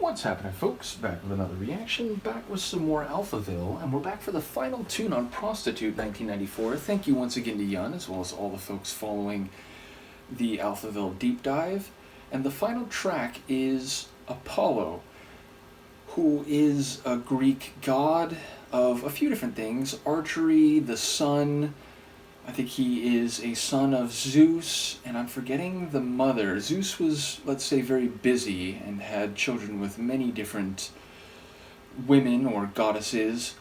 What's happening, folks? Back with another reaction, back with some more Alphaville, and we're back for the final tune on Prostitute 1994. Thank you once again to Yun, as well as all the folks following the Alphaville deep dive. And the final track is Apollo, who is a Greek god of a few different things. Archery, the sun. I think he is a son of Zeus, and I'm forgetting the mother. Zeus was, let's say, very busy and had children with many different women or goddesses.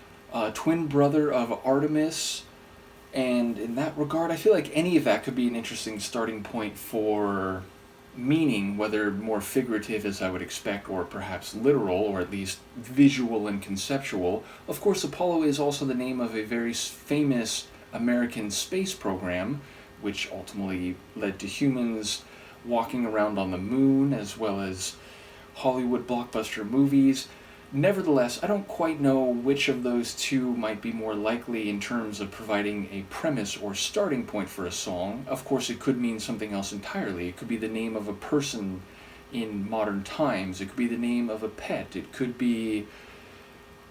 Twin brother of Artemis, and in that regard, I feel like any of that could be an interesting starting point for meaning, whether more figurative as I would expect, or perhaps literal, or at least visual and conceptual. Of course, Apollo is also the name of a very famous American space program, which ultimately led to humans walking around on the moon, as well as Hollywood blockbuster movies. Nevertheless, I don't quite know which of those two might be more likely in terms of providing a premise or starting point for a song. Of course, it could mean something else entirely. It could be the name of a person in modern times. It could be the name of a pet. It could be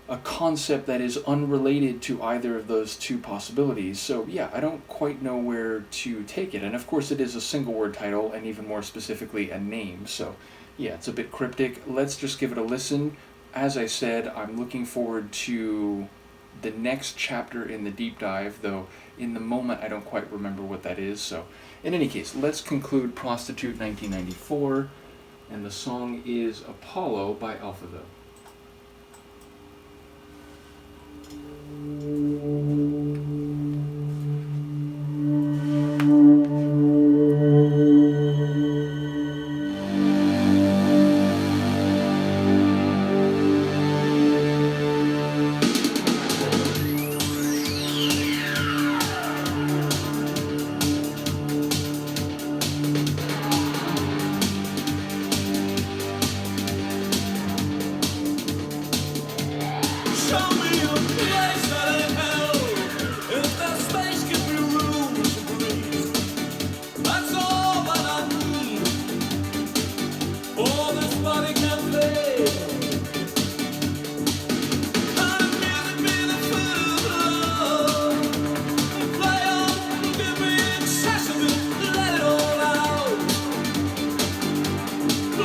a concept that is unrelated to either of those two possibilities. So yeah, I don't quite know where to take it. And of course it is a single word title, and even more specifically a name. So yeah, it's a bit cryptic. Let's just give it a listen. As I said, I'm looking forward to the next chapter in the deep dive, though in the moment I don't quite remember what that is. So in any case, let's conclude Prostitute 1994, and the song is Apollo by Alphaville.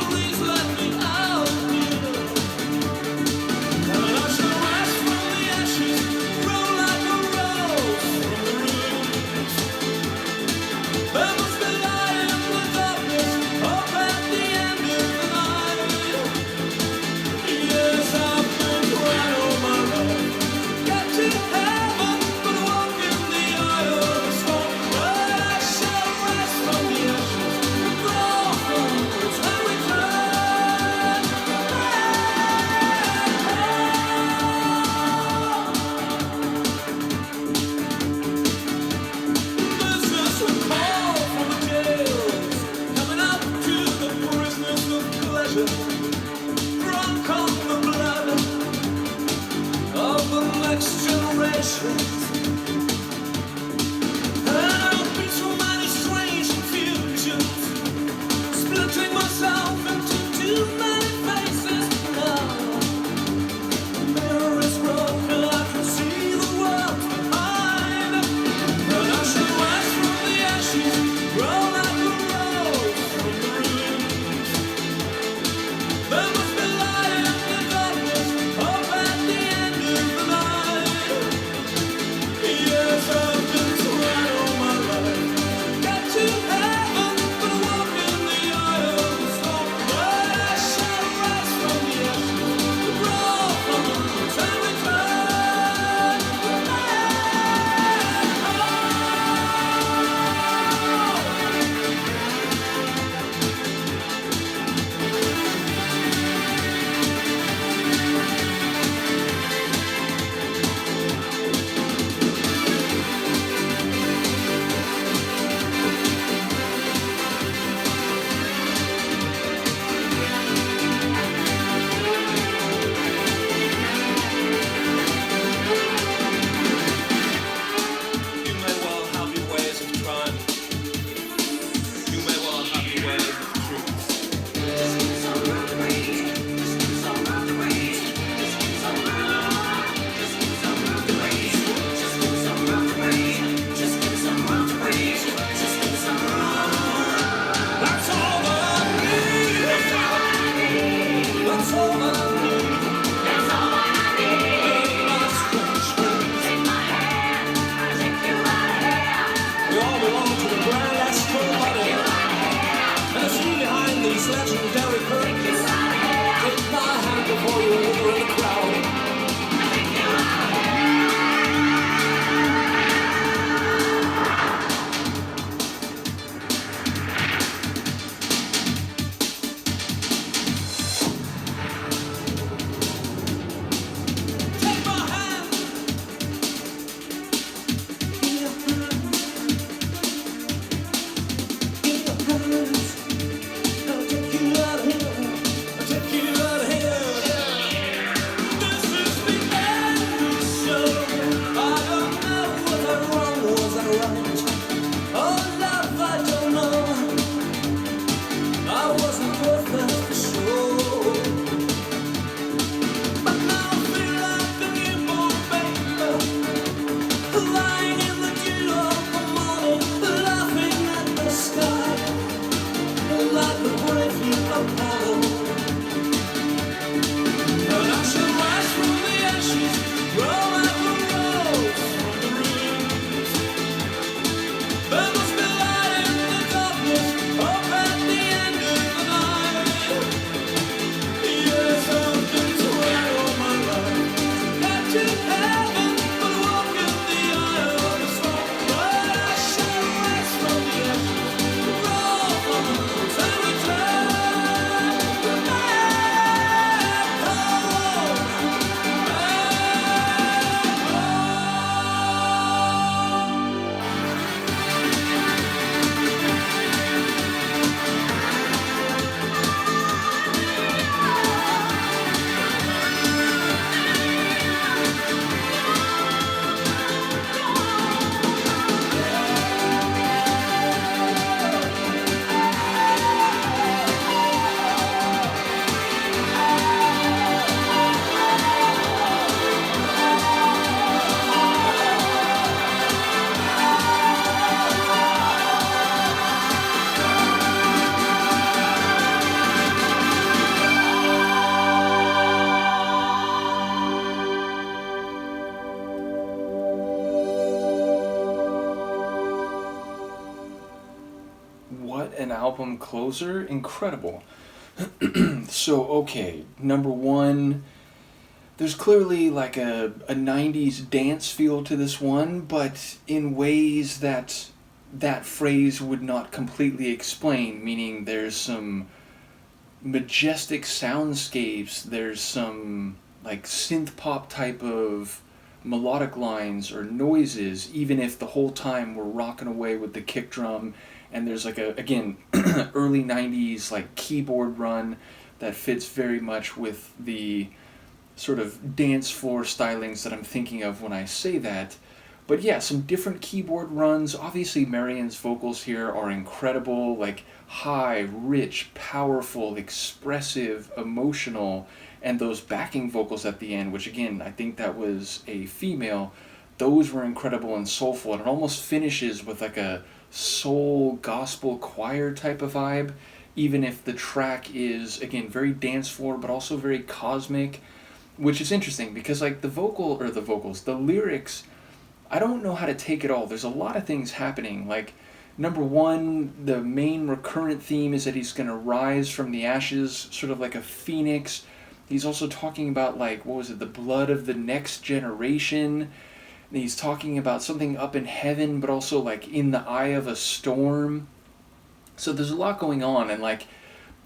Please let me out, dear. And I shall ask for an album closer, incredible. So, okay, number one, there's clearly like a 90s dance feel to this one, but in ways that that phrase would not completely explain, meaning there's some majestic soundscapes, there's some like synth pop type of melodic lines or noises, even if the whole time we're rocking away with the kick drum, and there's like a, again, early 90s like keyboard run that fits very much with the sort of dance floor stylings that I'm thinking of when I say that. But yeah, some different keyboard runs. Obviously, Marian's vocals here are incredible, like high, rich, powerful, expressive, emotional, and those backing vocals at the end, which again, I think that was a female, those were incredible and soulful, and it almost finishes with like a soul gospel choir type of vibe, even if the track is, again, very dance floor, but also very cosmic, which is interesting because like the lyrics, I don't know how to take it all. There's a lot of things happening. Like, number one, the main recurrent theme is that he's going to rise from the ashes, sort of like a phoenix. He's also talking about, like, what was it, the blood of the next generation. And he's talking about something up in heaven, but also, like, in the eye of a storm. So there's a lot going on, and, like,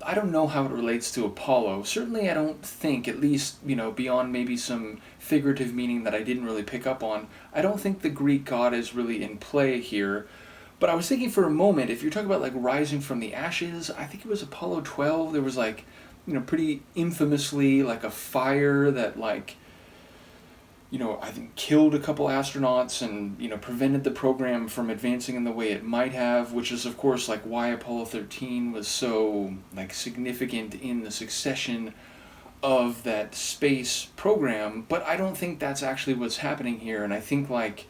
I don't know how it relates to Apollo. Certainly I don't think, at least, beyond maybe some figurative meaning that I didn't really pick up on, I don't think the Greek god is really in play here. But I was thinking for a moment, if you're talking about like rising from the ashes, I think it was Apollo 12, there was like, pretty infamously like a fire that like, I think killed a couple astronauts and, prevented the program from advancing in the way it might have, which is, of course, like why Apollo 13 was so, like, significant in the succession of that space program. But I don't think that's actually what's happening here, and I think, like,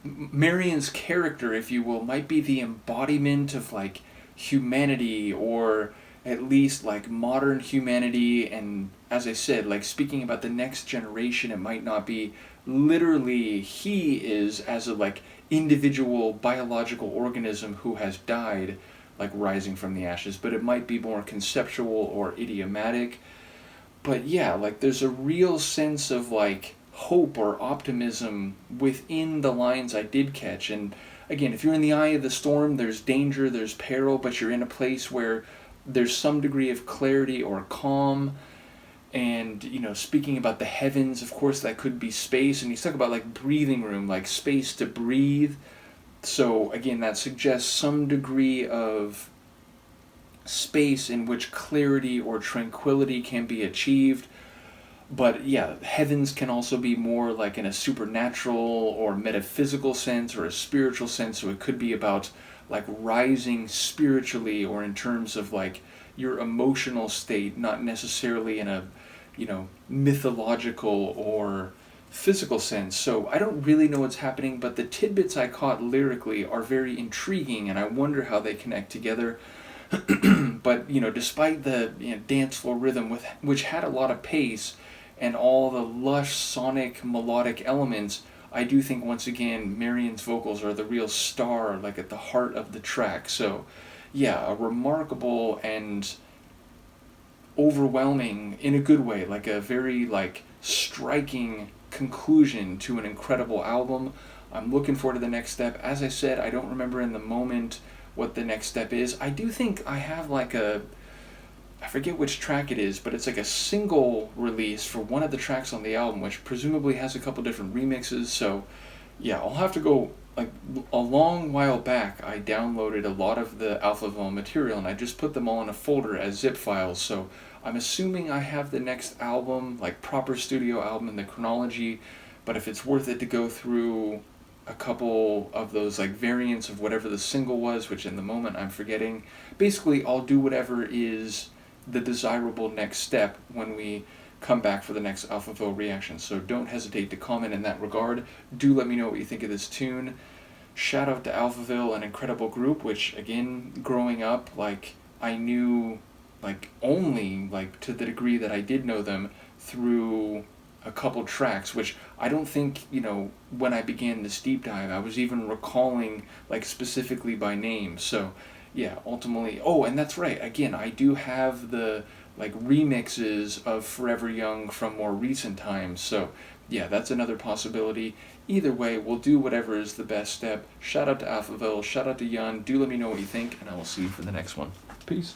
Marian's character, if you will, might be the embodiment of, like, humanity, or at least like modern humanity, and as I said, like speaking about the next generation, it might not be literally he is as a like individual biological organism who has died, like rising from the ashes, but it might be more conceptual or idiomatic. But yeah, like there's a real sense of like hope or optimism within the lines I did catch. And again, if you're in the eye of the storm, there's danger, there's peril, but you're in a place where there's some degree of clarity or calm. And, speaking about the heavens, of course, that could be space. And he's talking about, like, breathing room, like space to breathe. So, again, that suggests some degree of space in which clarity or tranquility can be achieved. But, yeah, heavens can also be more, like, in a supernatural or metaphysical sense or a spiritual sense. So it could be about like rising spiritually, or in terms of like your emotional state, not necessarily in a mythological or physical sense. So I don't really know what's happening, but the tidbits I caught lyrically are very intriguing, and I wonder how they connect together. But despite the dance floor rhythm, which had a lot of pace and all the lush sonic melodic elements, I do think, once again, Marian's vocals are the real star, like at the heart of the track. So, yeah, a remarkable and overwhelming, in a good way, like a very, like, striking conclusion to an incredible album. I'm looking forward to the next step. As I said, I don't remember in the moment what the next step is. I do think I have, like, I forget which track it is, but it's like a single release for one of the tracks on the album, which presumably has a couple different remixes. So yeah, I'll have to go, like, a long while back I downloaded a lot of the Alphaville material, and I just put them all in a folder as zip files. So I'm assuming I have the next album, like proper studio album, in the chronology, but if it's worth it to go through a couple of those like variants of whatever the single was, which in the moment I'm forgetting, basically I'll do whatever is the desirable next step when we come back for the next Alphaville reaction. So don't hesitate to comment in that regard. Do let me know what you think of this tune. Shout out to Alphaville, an incredible group, which again, growing up, like I knew like only like to the degree that I did know them through a couple tracks, which I don't think, when I began this deep dive, I was even recalling like specifically by name. So yeah, ultimately. Oh, and that's right. Again, I do have the like remixes of Forever Young from more recent times. So, yeah, that's another possibility. Either way, we'll do whatever is the best step. Shout out to Alphaville, shout out to Jan. Do let me know what you think, and I will see you for the next one. Peace.